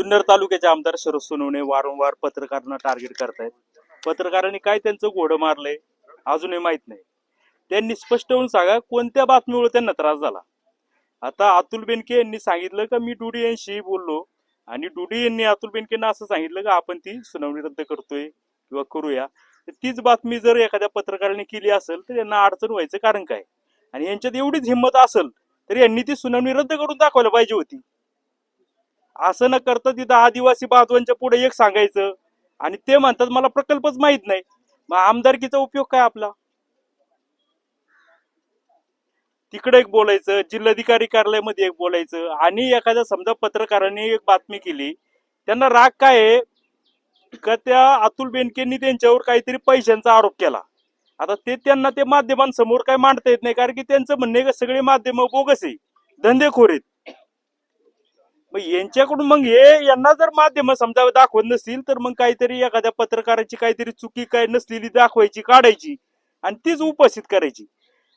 जुन्नर तालुक्याचे आमदार शरद सोनवणे वारंवार पत्रकारांना टार्गेट करतायत. पत्रकारांनी काय त्यांचं घोडं मारलंय अजूनही माहित नाही. त्यांनी स्पष्ट होऊन सांगा कोणत्या बातमीमुळे त्यांना त्रास झाला. आता अतुल बेनके यांनी सांगितलं का मी डुडी यांशी बोललो आणि डुडी यांनी अतुल बेनकेंना असं सांगितलं का आपण ती सुनावणी रद्द करतोय किंवा करूया. तीच बातमी जर एखाद्या पत्रकाराने केली असेल तर यांना अडचण व्हायचं कारण काय. आणि यांच्यात एवढीच हिंमत असेल तर यांनी ती सुनावणी रद्द करून दाखवायला पाहिजे होती. असं न करता तिथं आदिवासी बांधवांच्या पुढे एक सांगायचं आणि ते म्हणतात मला प्रकल्पच माहित नाही. मग आमदारकीचा उपयोग काय आपला. तिकडे एक बोलायचं, जिल्हाधिकारी कार्यालयामध्ये एक बोलायचं. आणि एखाद्या समजा पत्रकारांनी एक बातमी केली, त्यांना राग काय आहे का त्या अतुल बेनकेंनी त्यांच्यावर काहीतरी पैशांचा आरोप केला. आता ते त्यांना ते माध्यमांसमोर काय मांडता येत नाही, कारण की त्यांचं म्हणणे का सगळे माध्यम बोगस आहे, धंदेखोर आहेत. मग यांच्याकडून मग हे यांना जर माध्यम समजा दाखवत नसतील तर मग काहीतरी एखाद्या पत्रकाराची काहीतरी चुकी काय नसलेली दाखवायची, काढायची आणि तीच उपस्थित करायची.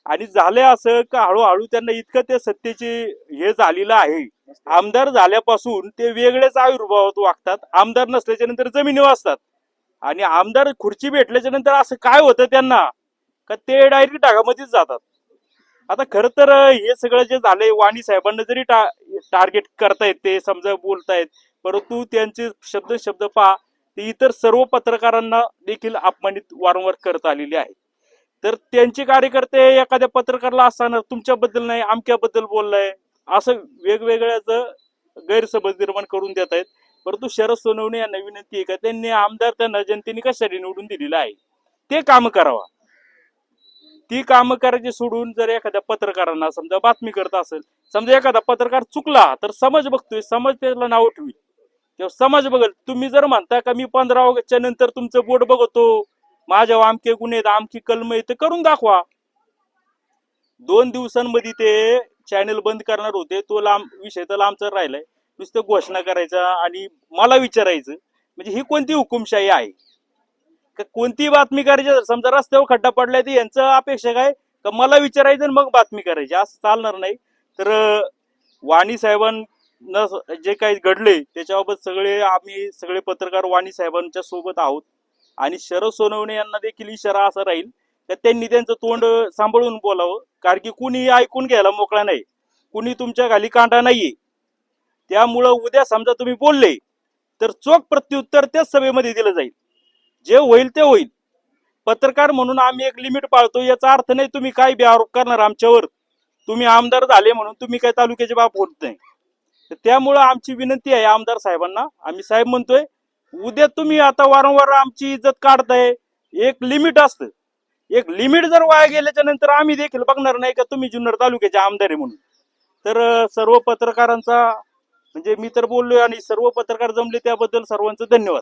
आणि झाले असं का हळूहळू त्यांना इतकं त्या सत्तेचे हे झालेलं आहे. आमदार झाल्यापासून ते वेगळेच आयुर्भावात वागतात. आमदार नसल्याच्या नंतर जमिनी वाचतात आणि आमदार खुर्ची भेटल्याच्या नंतर असं काय होतं त्यांना का ते डायरेक्ट ढागामध्येच जातात. आता खर तर हे सगळं जे झालंय वाणी साहेबांना जरी टार्गेट करतायत ते समजा बोलतायत, परंतु त्यांचे शब्द पहा ते इतर सर्व पत्रकारांना देखील अपमानित वारंवार करत आलेले आहेत. तर त्यांचे कार्यकर्ते एखाद्या पत्रकाराला असताना तुमच्याबद्दल नाही आमक्याबद्दल बोललाय असं वेगवेगळ्याच गैरसमज निर्माण करून देत आहेत. परंतु शरद सोनवणे यांना विनंती आहे का त्यांनी आमदार त्यांना जनतेने कशासाठी निवडून दिलेलं आहे ते काम करावा. ती कामं करायची सोडून जर एखाद्या पत्रकारांना समजा बातमी करत असेल, समजा एखादा पत्रकार चुकला तर समाज बघतोय, समाज त्याला नाव ठेवी तेव्हा समाज बघल. तुम्ही जर म्हणता का मी 15 ऑगस्टच्या नंतर तुमचं बोर्ड बघतो, माझ्या आमके गुन्हे आमकी कलम आहे तर करून दाखवा. 2 दिवसांमध्ये ते चॅनल बंद करणार होते. तो विषय तर लांबचा राहिलाय. नुसतं घोषणा करायचा आणि मला विचारायचं म्हणजे ही कोणती हुकुमशाही आहे का. कोणती बातमी करायची समजा रस्त्यावर खड्डा पडलाय तर यांचं अपेक्षा काय का मला विचारायचं मग बातमी करायची, असं चालणार नाही. तर वाणी साहेबांना जे काही घडले त्याच्याबाबत आम्ही सगळे पत्रकार वाणी साहेबांच्या सोबत आहोत. आणि शरद सोनवणे यांना देखील इशारा असा राहील तर त्यांनी त्यांचं तोंड सांभाळून बोलावं, कारण की कुणी ऐकून घ्यायला मोकळा नाही, कुणी तुमच्या खाली कांटा नाहीये. त्यामुळं उद्या समजा तुम्ही बोलले तर चोख प्रत्युत्तर त्याच सभेमध्ये दिलं जाईल. जे होईल ते होईल. पत्रकार म्हणून आम्ही एक लिमिट पाळतो, याचा अर्थ नाही तुम्ही काय बी आरोप करणार आमच्यावर. तुम्ही आमदार झाले म्हणून तुम्ही काय तालुक्याचे बाप होत नाही. त्यामुळं आमची विनंती आहे आमदार साहेबांना, आम्ही साहेब म्हणतोय, उद्या तुम्ही आता वारंवार आमची इज्जत काढताय. एक लिमिट असतं, एक लिमिट जर वाया गेल्याच्या नंतर आम्ही देखील बघणार नाही का तुम्ही जुन्नर तालुक्याचे आमदार आहे म्हणून. तर सर्व पत्रकारांचा म्हणजे मी तर बोललोय आणि सर्व पत्रकार जमले त्याबद्दल सर्वांचं धन्यवाद.